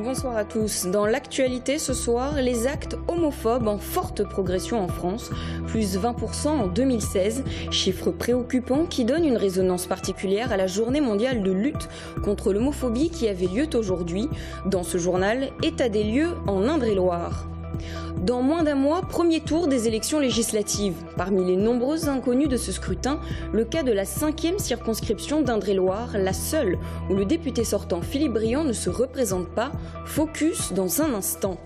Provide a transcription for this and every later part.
Bonsoir à tous. Dans l'actualité ce soir, les actes homophobes en forte progression en France, plus 20% en 2016, chiffre préoccupant qui donne une résonance particulière à la journée mondiale de lutte contre l'homophobie qui avait lieu aujourd'hui. Dans ce journal, état des lieux en Indre-et-Loire. Dans moins d'un mois, premier tour des élections législatives. Parmi les nombreuses inconnues de ce scrutin, le cas de la 5e circonscription d'Indre-et-Loire, la seule où le député sortant Philippe Briand ne se représente pas. Focus dans un instant.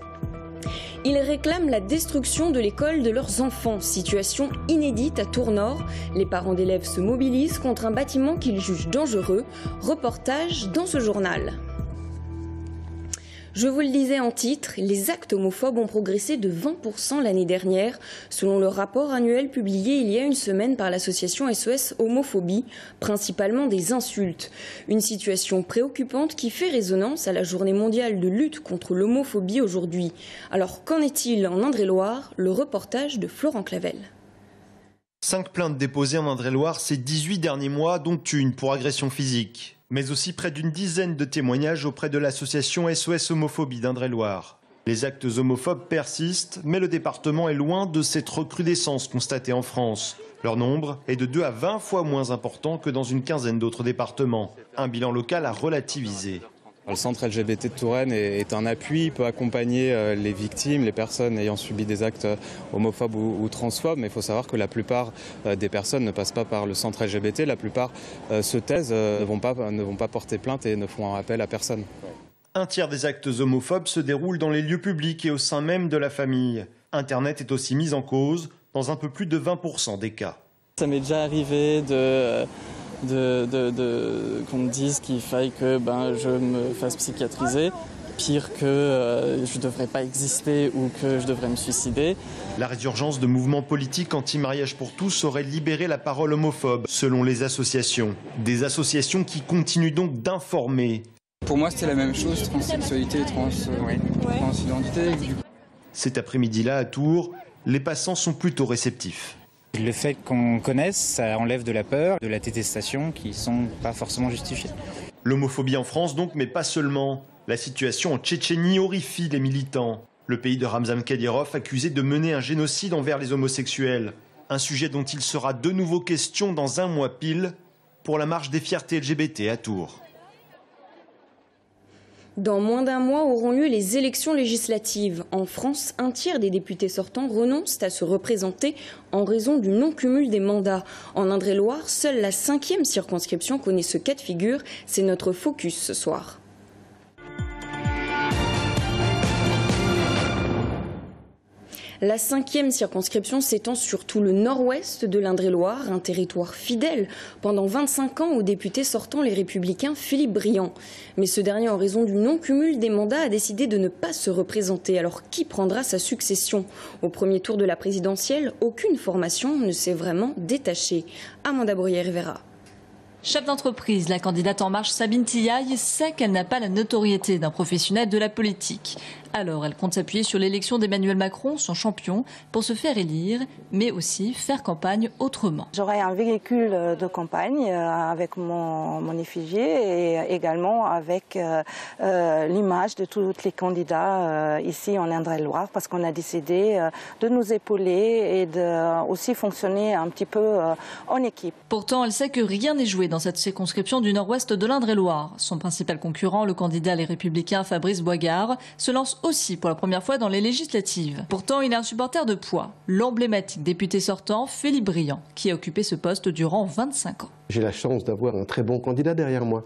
Ils réclament la destruction de l'école de leurs enfants, situation inédite à Tours-Nord. Les parents d'élèves se mobilisent contre un bâtiment qu'ils jugent dangereux. Reportage dans ce journal. Je vous le disais en titre, les actes homophobes ont progressé de 20% l'année dernière, selon le rapport annuel publié il y a une semaine par l'association SOS Homophobie, principalement des insultes. Une situation préoccupante qui fait résonance à la journée mondiale de lutte contre l'homophobie aujourd'hui. Alors qu'en est-il en Indre-et-Loire? Le reportage de Florent Clavel. 5 plaintes déposées en Indre-et-Loire ces 18 derniers mois, dont une pour agression physique. Mais aussi près d'une dizaine de témoignages auprès de l'association SOS Homophobie d'Indre-et-Loire. Les actes homophobes persistent, mais le département est loin de cette recrudescence constatée en France. Leur nombre est de 2 à 20 fois moins important que dans une quinzaine d'autres départements. Un bilan local à relativiser. Le centre LGBT de Touraine est un appui, peut accompagner les victimes, les personnes ayant subi des actes homophobes ou transphobes, mais il faut savoir que la plupart des personnes ne passent pas par le centre LGBT, la plupart se taisent, ne vont pas porter plainte et ne font appel à personne. Un tiers des actes homophobes se déroulent dans les lieux publics et au sein même de la famille. Internet est aussi mis en cause dans un peu plus de 20% des cas. Ça m'est déjà arrivé qu'on me dise qu'il faille que je me fasse psychiatriser, pire que je ne devrais pas exister ou que je devrais me suicider. La résurgence de mouvements politiques anti-mariage pour tous aurait libéré la parole homophobe, selon les associations. Des associations qui continuent donc d'informer. Pour moi, c'était la même chose, transsexualité, transidentité. Cet après-midi-là, à Tours, les passants sont plutôt réceptifs. Le fait qu'on connaisse, ça enlève de la peur, de la détestation qui ne sont pas forcément justifiées. L'homophobie en France donc, mais pas seulement. La situation en Tchétchénie horrifie les militants. Le pays de Ramzan Kadyrov accusé de mener un génocide envers les homosexuels. Un sujet dont il sera de nouveau question dans un mois pile pour la marche des fiertés LGBT à Tours. Dans moins d'un mois auront lieu les élections législatives. En France, un tiers des députés sortants renoncent à se représenter en raison du non-cumul des mandats. En Indre-et-Loire, seule la 5e circonscription connaît ce cas de figure. C'est notre focus ce soir. La 5e circonscription s'étend sur tout le nord-ouest de l'Indre-et-Loire, un territoire fidèle pendant 25 ans au député sortant les Républicains Philippe Briand. Mais ce dernier, en raison du non-cumul des mandats, a décidé de ne pas se représenter. Alors qui prendra sa succession? Au premier tour de la présidentielle, aucune formation ne s'est vraiment détachée. Amanda Bruyère-Rivera. Chef d'entreprise, la candidate En Marche Sabine Tillaille sait qu'elle n'a pas la notoriété d'un professionnel de la politique. Alors elle compte s'appuyer sur l'élection d'Emmanuel Macron, son champion, pour se faire élire, mais aussi faire campagne autrement. J'aurai un véhicule de campagne avec mon effigie et également avec l'image de tous les candidats ici en Indre-et-Loire, parce qu'on a décidé de nous épauler et de aussi fonctionner un petit peu en équipe. Pourtant, elle sait que rien n'est joué dans cette circonscription du nord-ouest de l'Indre-et-Loire. Son principal concurrent, le candidat Les Républicains Fabrice Boisgard, se lance aussi pour la première fois dans les législatives. Pourtant, il est un supporter de poids, l'emblématique député sortant Philippe Briand, qui a occupé ce poste durant 25 ans. J'ai la chance d'avoir un très bon candidat derrière moi,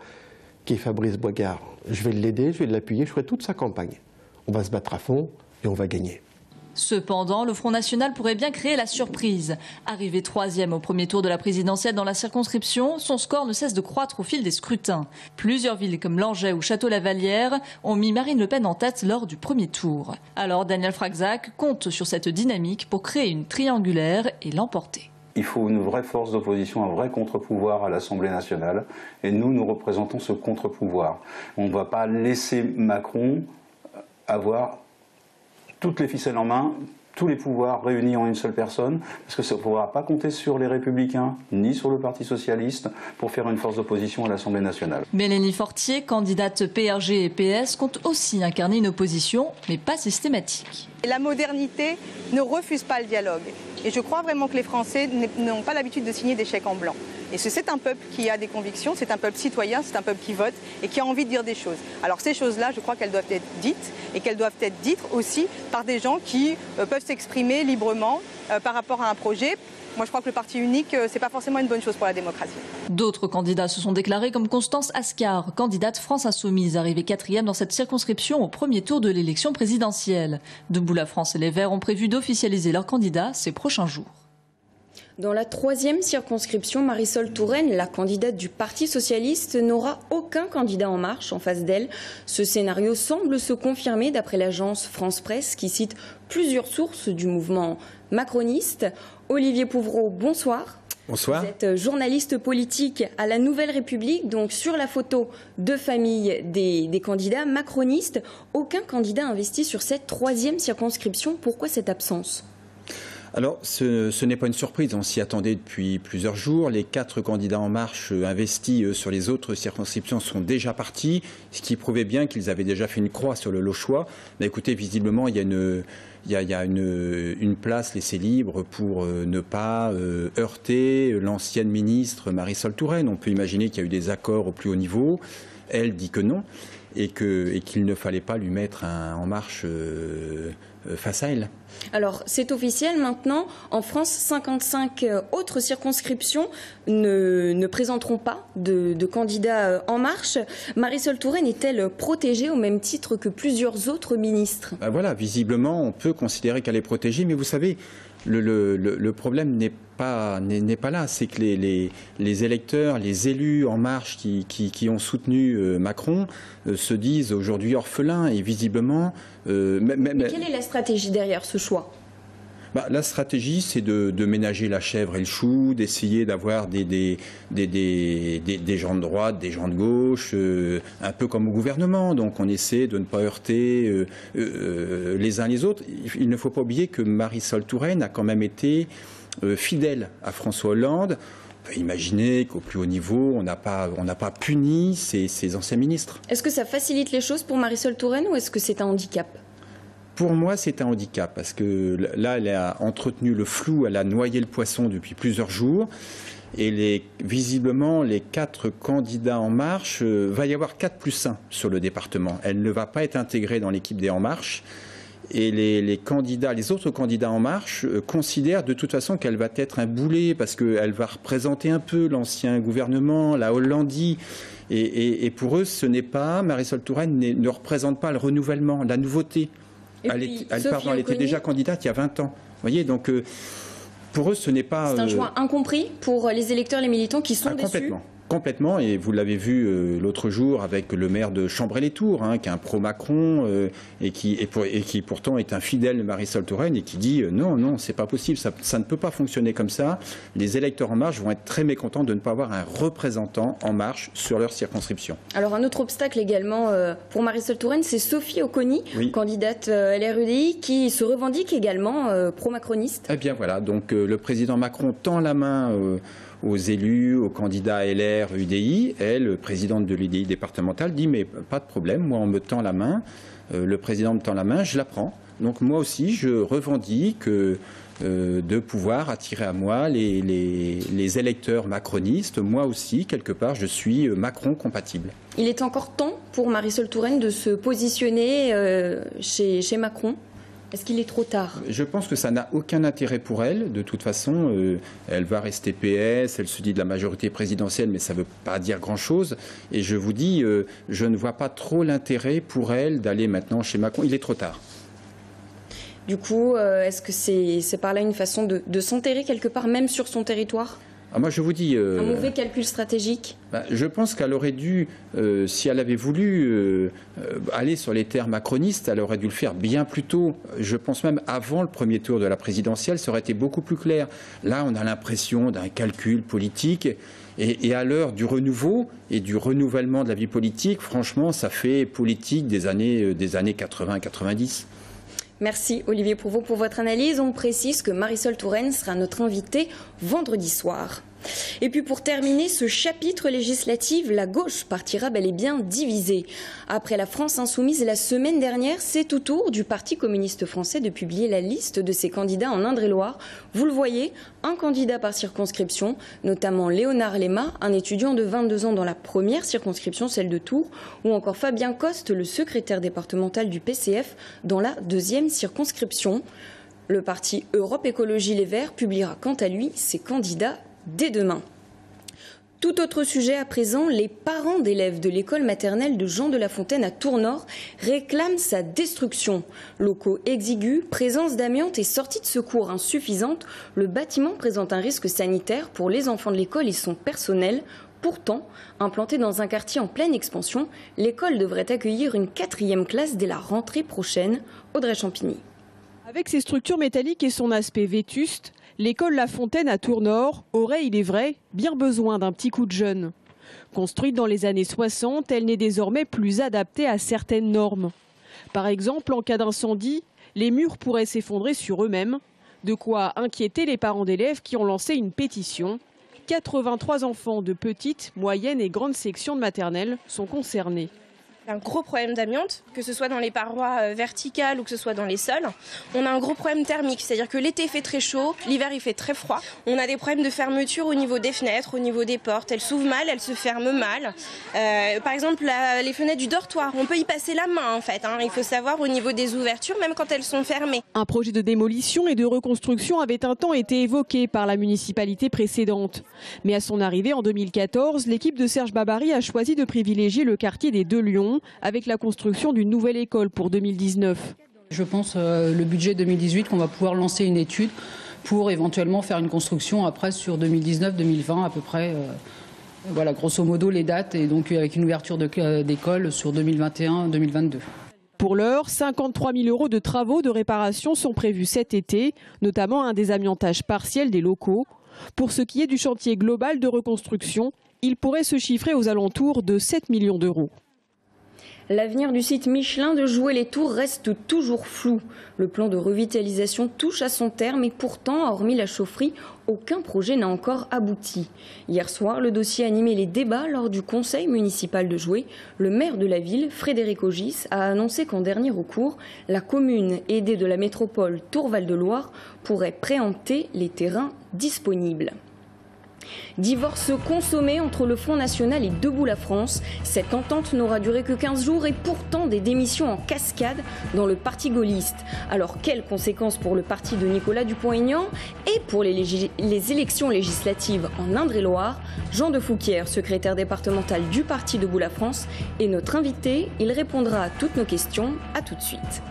qui est Fabrice Boisgard. Je vais l'aider, je vais l'appuyer, je ferai toute sa campagne. On va se battre à fond et on va gagner. Cependant, le Front National pourrait bien créer la surprise. Arrivé 3e au premier tour de la présidentielle dans la circonscription, son score ne cesse de croître au fil des scrutins. Plusieurs villes comme Langeais ou Château-la-Vallière ont mis Marine Le Pen en tête lors du premier tour. Alors Daniel Fragzac compte sur cette dynamique pour créer une triangulaire et l'emporter. Il faut une vraie force d'opposition, un vrai contre-pouvoir à l'Assemblée nationale. Et nous représentons ce contre-pouvoir. On ne va pas laisser Macron avoir toutes les ficelles en main tous les pouvoirs réunis en une seule personne, parce que ça ne pourra pas compter sur les Républicains, ni sur le Parti Socialiste, pour faire une force d'opposition à l'Assemblée nationale. Mélanie Fortier, candidate PRG et PS, compte aussi incarner une opposition, mais pas systématique. La modernité ne refuse pas le dialogue. Et je crois vraiment que les Français n'ont pas l'habitude de signer des chèques en blanc. Et c'est un peuple qui a des convictions, c'est un peuple citoyen, c'est un peuple qui vote et qui a envie de dire des choses. Alors ces choses-là, je crois qu'elles doivent être dites et qu'elles doivent être dites aussi par des gens qui peuvent s'exprimer librement par rapport à un projet. Moi, je crois que le parti unique, c'est pas forcément une bonne chose pour la démocratie. D'autres candidats se sont déclarés comme Constance Ascar, candidate France Insoumise, arrivée 4e dans cette circonscription au premier tour de l'élection présidentielle. Debout la France et les Verts ont prévu d'officialiser leur candidat ces prochains jours. Dans la 3e circonscription, Marisol Touraine, la candidate du Parti socialiste, n'aura aucun candidat En Marche en face d'elle. Ce scénario semble se confirmer d'après l'agence France Presse qui cite plusieurs sources du mouvement macroniste. Olivier Pouvreau, bonsoir. Bonsoir. Vous êtes journaliste politique à la Nouvelle République, donc sur la photo de famille des candidats macronistes. Aucun candidat investi sur cette 3e circonscription. Pourquoi cette absence ? Alors, ce n'est pas une surprise, on s'y attendait depuis plusieurs jours. Les 4 candidats En Marche investis sur les autres circonscriptions sont déjà partis, ce qui prouvait bien qu'ils avaient déjà fait une croix sur le Lochois. Mais écoutez, visiblement, il y a une place laissée libre pour ne pas heurter l'ancienne ministre Marisol Touraine. On peut imaginer qu'il y a eu des accords au plus haut niveau. Elle dit que non et qu'il ne fallait pas lui mettre un En Marche face à elle. Alors, c'est officiel maintenant. En France, 55 autres circonscriptions ne présenteront pas de candidats En Marche. Marisol Touraine est-elle protégée au même titre que plusieurs autres ministres ? Ben voilà, visiblement, on peut considérer qu'elle est protégée, mais vous savez, le problème n'est pas là. C'est que les électeurs, les élus En Marche qui ont soutenu Macron se disent aujourd'hui orphelins et visiblement... Mais quelle est la stratégie derrière ce choix ? La stratégie, c'est de ménager la chèvre et le chou, d'essayer d'avoir des gens de droite, des gens de gauche, un peu comme au gouvernement. Donc on essaie de ne pas heurter les uns les autres. Il ne faut pas oublier que Marisol Touraine a quand même été fidèle à François Hollande. On peut imaginer qu'au plus haut niveau, on n'a pas puni ces anciens ministres. Est-ce que ça facilite les choses pour Marisol Touraine ou est-ce que c'est un handicap ? Pour moi, c'est un handicap parce que là, elle a entretenu le flou, elle a noyé le poisson depuis plusieurs jours. Et visiblement, les 4 candidats En Marche, va y avoir 4 plus 1 sur le département. Elle ne va pas être intégrée dans l'équipe des En Marche. Et les autres candidats En Marche considèrent de toute façon qu'elle va être un boulet parce qu'elle va représenter un peu l'ancien gouvernement, la Hollandie. Et pour eux, ce n'est pas, Marisol Touraine ne représente pas le renouvellement, la nouveauté. Elle était déjà candidate il y a 20 ans. Vous voyez, donc pour eux, ce n'est pas... C'est un choix incompris pour les électeurs, les militants qui sont déçus. Complètement, et vous l'avez vu l'autre jour avec le maire de Chambray-les-Tours, qui est un pro-Macron et qui pourtant est un fidèle de Marisol Touraine et qui dit non, c'est pas possible, ça ne peut pas fonctionner comme ça. Les électeurs En Marche vont être très mécontents de ne pas avoir un représentant En Marche sur leur circonscription. Alors un autre obstacle également pour Marisol Touraine, c'est Sophie Oconi, candidate LREDI, qui se revendique également pro-macroniste. Eh bien voilà, donc le président Macron tend la main aux élus, aux candidats LR, UDI. Elle, présidente de l'UDI départementale, dit mais pas de problème, moi on me tend la main, le président me tend la main, je la prends. Donc moi aussi je revendique de pouvoir attirer à moi les électeurs macronistes. Moi aussi, quelque part, je suis Macron compatible. Il est encore temps pour Marisol Touraine de se positionner chez Macron ? Est-ce qu'il est trop tard ? Je pense que ça n'a aucun intérêt pour elle. De toute façon, elle va rester PS, elle se dit de la majorité présidentielle, mais ça ne veut pas dire grand-chose. Et je vous dis, je ne vois pas trop l'intérêt pour elle d'aller maintenant chez Macron. Il est trop tard. Du coup, est-ce que c'est par là une façon de s'enterrer quelque part, même sur son territoire ? Moi, je vous dis... un mauvais calcul stratégique ? Je pense qu'elle aurait dû, si elle avait voulu aller sur les terres macronistes, elle aurait dû le faire bien plus tôt. Je pense même avant le premier tour de la présidentielle, ça aurait été beaucoup plus clair. Là, on a l'impression d'un calcul politique. Et à l'heure du renouveau et du renouvellement de la vie politique, franchement, ça fait politique des années 80-90. Merci Olivier Prouveau pour votre analyse. On précise que Marisol Touraine sera notre invitée vendredi soir. Et puis pour terminer ce chapitre législatif, la gauche partira bel et bien divisée. Après la France insoumise la semaine dernière, c'est au tour du Parti communiste français de publier la liste de ses candidats en Indre-et-Loire. Vous le voyez, un candidat par circonscription, notamment Léonard Lema, un étudiant de 22 ans dans la première circonscription, celle de Tours, ou encore Fabien Coste, le secrétaire départemental du PCF, dans la deuxième circonscription. Le parti Europe Écologie Les Verts publiera quant à lui ses candidats dès demain. Tout autre sujet à présent, les parents d'élèves de l'école maternelle de Jean de La Fontaine à Tours-Nord réclament sa destruction. Locaux exigus, présence d'amiante et sortie de secours insuffisante, le bâtiment présente un risque sanitaire pour les enfants de l'école et son personnel. Pourtant, implantée dans un quartier en pleine expansion, l'école devrait accueillir une 4e classe dès la rentrée prochaine. Audrey Champigny. Avec ses structures métalliques et son aspect vétuste, l'école La Fontaine à Tours-Nord aurait, il est vrai, bien besoin d'un petit coup de jeune. Construite dans les années 60, elle n'est désormais plus adaptée à certaines normes. Par exemple, en cas d'incendie, les murs pourraient s'effondrer sur eux-mêmes. De quoi inquiéter les parents d'élèves qui ont lancé une pétition. 83 enfants de petites, moyennes et grandes sections de maternelle sont concernés. Un gros problème d'amiante, que ce soit dans les parois verticales ou que ce soit dans les sols. On a un gros problème thermique, c'est-à-dire que l'été il fait très chaud, l'hiver il fait très froid. On a des problèmes de fermeture au niveau des fenêtres, au niveau des portes. Elles s'ouvrent mal, elles se ferment mal. Par exemple, les fenêtres du dortoir, on peut y passer la main en fait. Il faut savoir au niveau des ouvertures, même quand elles sont fermées. Un projet de démolition et de reconstruction avait un temps été évoqué par la municipalité précédente. Mais à son arrivée en 2014, l'équipe de Serge Babary a choisi de privilégier le quartier des Deux Lions avec la construction d'une nouvelle école pour 2019. Je pense le budget 2018 qu'on va pouvoir lancer une étude pour éventuellement faire une construction après sur 2019-2020 à peu près. Voilà, grosso modo les dates et donc avec une ouverture d'école sur 2021-2022. Pour l'heure, 53 000 € de travaux de réparation sont prévus cet été, notamment un désamiantage partiel des locaux. Pour ce qui est du chantier global de reconstruction, il pourrait se chiffrer aux alentours de 7 millions d'euros. L'avenir du site Michelin de Joué-les-Tours reste toujours flou. Le plan de revitalisation touche à son terme et pourtant, hormis la chaufferie, aucun projet n'a encore abouti. Hier soir, le dossier animait les débats lors du conseil municipal de Joué. Le maire de la ville, Frédéric Ogis, a annoncé qu'en dernier recours, la commune, aidée de la métropole Tours-Val-de-Loire, pourrait préempter les terrains disponibles. Divorce consommé entre le Front National et Debout la France. Cette entente n'aura duré que 15 jours et pourtant des démissions en cascade dans le parti gaulliste. Alors quelles conséquences pour le parti de Nicolas Dupont-Aignan et pour les élections législatives en Indre-et-Loire? Jean de Fouquier, secrétaire départemental du parti Debout la France, est notre invité. Il répondra à toutes nos questions. À tout de suite.